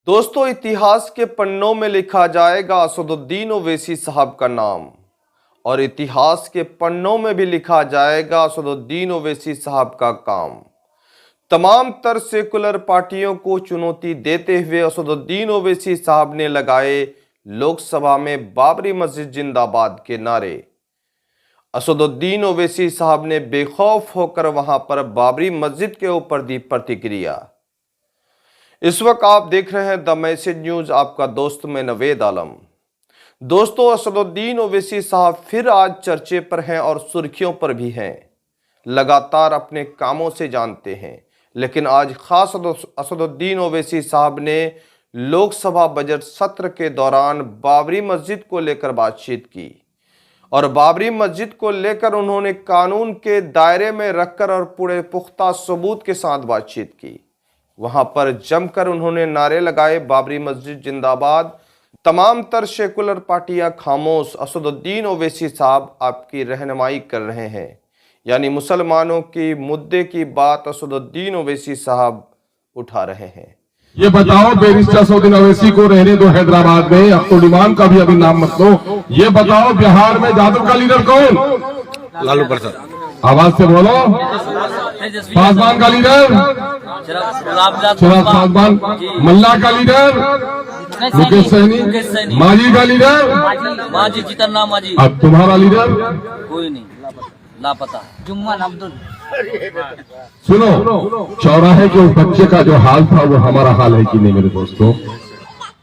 दोस्तों, इतिहास के पन्नों में लिखा जाएगा असदुद्दीन ओवैसी साहब का नाम, और इतिहास के पन्नों में भी लिखा जाएगा असदुद्दीन ओवैसी साहब का काम। तमाम तर सेकुलर पार्टियों को चुनौती देते हुए असदुद्दीन ओवैसी साहब ने लगाए लोकसभा में बाबरी मस्जिद जिंदाबाद के नारे। असदुद्दीन ओवैसी साहब ने बेखौफ होकर वहां पर बाबरी मस्जिद के ऊपर दी प्रतिक्रिया। इस वक्त आप देख रहे हैं द मैसेज न्यूज, आपका दोस्त मैं नवेद आलम। दोस्तों, असदुद्दीन ओवैसी साहब फिर आज चर्चे पर हैं और सुर्खियों पर भी हैं। लगातार अपने कामों से जानते हैं, लेकिन आज खास असदुद्दीन ओवैसी साहब ने लोकसभा बजट सत्र के दौरान बाबरी मस्जिद को लेकर बातचीत की, और बाबरी मस्जिद को लेकर उन्होंने कानून के दायरे में रखकर और पूरे पुख्ता सबूत के साथ बातचीत की। वहां पर जमकर उन्होंने नारे लगाए, बाबरी मस्जिद जिंदाबाद। तमाम तर सेकुलर पार्टियां खामोश। असदुद्दीन ओवैसी साहब आपकी रहनुमाई कर रहे हैं, यानी मुसलमानों की मुद्दे की बात असदुद्दीन ओवैसी साहब उठा रहे हैं। ये बताओ, बैरिस्टर असदुद्दीन ओवैसी को रहने दो हैदराबाद में, अब्दुल इमाम का भी अभी नाम मत लो। ये बताओ, बिहार में जादव का लीडर कौन? लालू प्रसाद। आवाज से बोलो। पासवान का लीडर चिराग पासवान। मल्ला का लीडर मुकेश सहनी। माजी का लीडर माजी जितना माजी। अब तुम्हारा लीडर कोई नहीं, लापता। जुम्मन अब्दुल। सुनो, चौराहे के उस बच्चे का जो हाल था वो हमारा हाल है कि नहीं मेरे दोस्तों?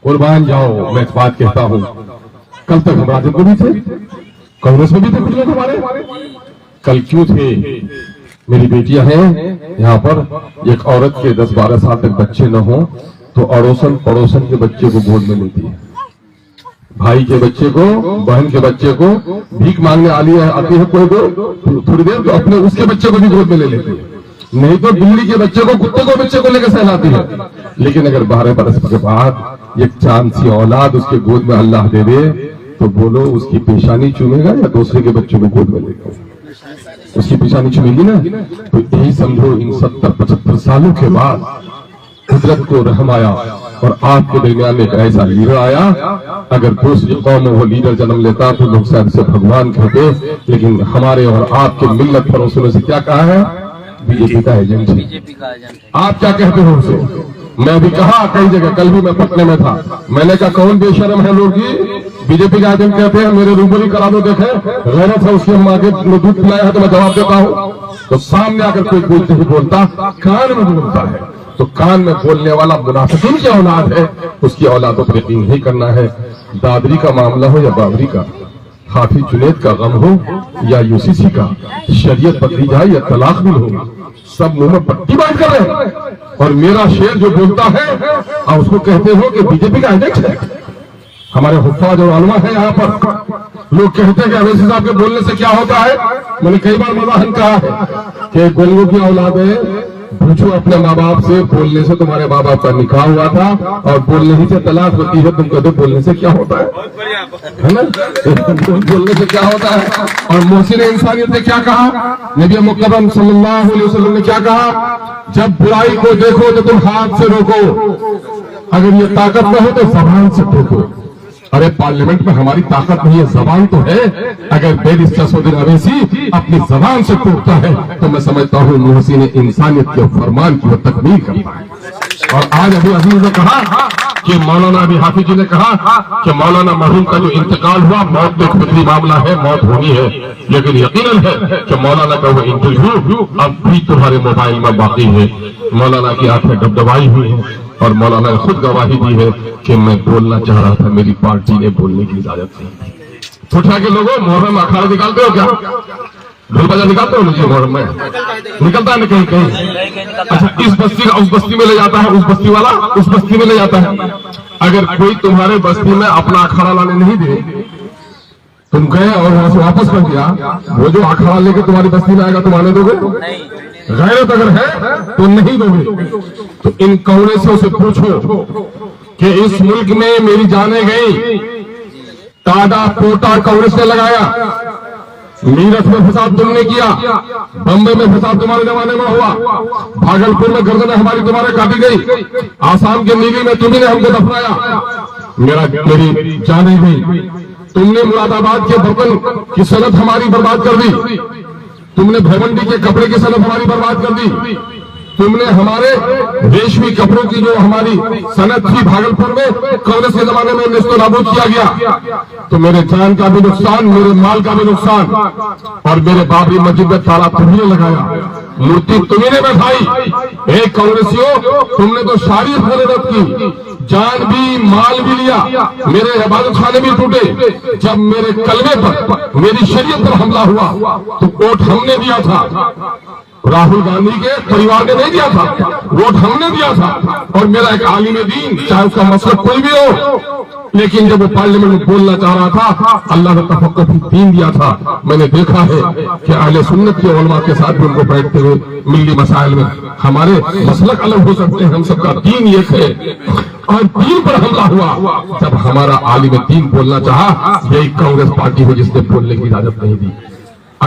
कुर्बान जाओ, मैं इस बात कहता हूँ। कल तक हम राजद में भी थे, कांग्रेस में भी थे कुछ लोग हमारे। कल क्यों थे? मेरी बेटियां हैं यहाँ पर। एक औरत के 10-12 साल तक बच्चे न हो तो अड़ोसन पड़ोसन के बच्चे को गोद में लेती है, भाई के बच्चे को, बहन के बच्चे को भीख मांगने आती है कोई को थोड़ी देर, तो अपने उसके बच्चे को भी गोद में ले लेती है। नहीं तो बिल्ली के बच्चे को, कुत्ते को बच्चे को लेकर सहलाती है। लेकिन अगर 12 बरस के बाद एक चांद सी औलाद उसके गोद में अल्लाह दे दे तो बोलो, उसकी पेशानी चूमेगा या दूसरे के बच्चे को गोद में लेगा? उसकी पेशानी चुमेगी ना। तो यही समझो, इन 70-75 सालों के बाद कुदरत को रहम आया और आपके दरमियान में एक ऐसा लीडर आया। अगर दूसरी कौम में वो लीडर जन्म लेता तो लोग शायद से भगवान कहते, लेकिन हमारे और आपके मिल्लत पड़ोसियों से क्या कहा है? बीजेपी का एजेंट है। आप क्या कहते हो उसे? मैं भी कहा कई जगह, कल भी मैं पटने में था, मैंने कहा कौन बेशरम है लोग बीजेपी का एजेंट कहते हैं। मेरे रूबरू करा दो, देखे गैरत है उसकी, हम आगे दूध पिलाया है तो मैं जवाब देता हूँ। तो सामने आकर कोई बोलते ही बोलता, कान में बोलता है, तो कान में बोलने वाला मुनाफिकीन की औलाद है, उसकी औलादों पर यकीन नहीं करना है। दादरी का मामला हो या बाबरी का, हाफिज जुनैद का गम हो या यूसीसी का, शरीयत बदली जाए या तलाक भी हो, सब मुंह में पट्टी बांध कर रहे हैं। और मेरा शेर जो बोलता है आप उसको कहते हो कि बीजेपी का एजेंट है। हमारे हुफ्फाज और उलमा है यहाँ पर। लोग कहते हैं कि ओवैसी साहब के बोलने से क्या होता है। मैंने कई बार मज़ाहन कहा है कि गोलगों की औलादें, पूछो अपने माँ बाप से, बोलने से तुम्हारे माँ बाप का निकाह हुआ था और बोलने ही से तलाक होती है। तुम कहते बोलने से क्या होता है ना? बोलने से क्या होता है? और मोहसिन इंसानियत ने क्या कहा? नबी मुकर्रम सल्लल्लाहु अलैहि वसल्लम ने क्या कहा? जब बुराई को देखो तो तुम हाथ से रोको, अगर ये ताकत न हो तो जबान से टोको। अरे पार्लियामेंट में हमारी ताकत नहीं है, जबान तो है। अगर बैरिस्टर असदुद्दीन ओवैसी अपनी जबान से टोकता है तो मैं समझता हूँ मोहसिन इंसानियत के फरमान की वो तकमील करता है। और आज अभी अजीज ने कहा कि मौलाना, अभी हाफिज जी ने कहा कि मौलाना मरहूम का जो इंतकाल हुआ, मौत तो खुदरी मामला है, मौत होनी है, लेकिन यकीनन है कि मौलाना का वो इंटरव्यू अब भी तुम्हारे मोबाइल में बाकी है। मौलाना की आंखें डबडबाई हुई है और मौलाना ने खुद गवाही दी है कि मैं बोलना चाह रहा था, मेरी पार्टी ने बोलने की इजाजत नहीं। उठा के लोगों, मोहर्रम में अखाड़ा निकालते हो क्या? ढोल बजा निकालते हो? मुझे मोहर्रम में निकलता है कहीं कहीं। अच्छा, इस बस्ती का उस बस्ती में ले जाता है, उस बस्ती वाला उस बस्ती में ले जाता है। अगर कोई तुम्हारे बस्ती में अपना अखाड़ा लाने नहीं दे, तुम गए और वहां से वापस कर दिया, वो जो अखाड़ा लेके तुम्हारी बस्ती में आएगा तुम आने दोगे? गैरत अगर है तो नहीं दोगे। तो इन कौड़े से उसे पूछो कि इस मुल्क में मेरी जाने गई, तादा पोटा कांग्रेस ने लगाया, मीरठ में फसाद तुमने किया, बम्बई में फसाद तुम्हारे जमाने में हुआ, भागलपुर में गर्दनें हमारी तुम्हारे काटी गई, आसाम के नीली में तुम्ही ने हमको दफनाया, मेरी जाने गई। तुमने मुरादाबाद के बर्तन की सनत हमारी बर्बाद कर दी, तुमने भिवंडी के कपड़े की सनत हमारी बर्बाद कर दी, तुमने हमारे रेशमी कपड़ों की जो हमारी सनत थी भागलपुर में कांग्रेस के जमाने में नेस्तो नाबूद किया गया। तो मेरे जान का भी नुकसान, मेरे माल का भी नुकसान, और मेरे बाबरी मस्जिद में ताला तुमने लगाया, मूर्ति तुम्हें बैठाई। एक कांग्रेसियों, तुमने तो सारी फजरत की, जान भी माल भी लिया, मेरे इबादत खाने भी टूटे। जब मेरे कलमे पर, मेरी शरीयत पर हमला हुआ तो वोट हमने दिया था, राहुल गांधी के परिवार ने नहीं दिया था, वोट हमने दिया था। और मेरा एक आलिम दीन, चाहे उसका मसलब कोई भी हो, लेकिन जब वो पार्लियामेंट में बोलना चाह रहा था, अल्लाह ने तफक्कुर दीन दिया था। मैंने देखा है कि अहले सुन्नत के उलमा के साथ भी उनको बैठते हुए मिल्ली मसाइल में, हमारे मसलक अलग हो सकते हैं, हम सबका दीन एक है, और दीन पर हमला हुआ जब हमारा आलिम दीन बोलना चाहा। यही कांग्रेस पार्टी हो जिसने बोलने की इजाजत नहीं दी।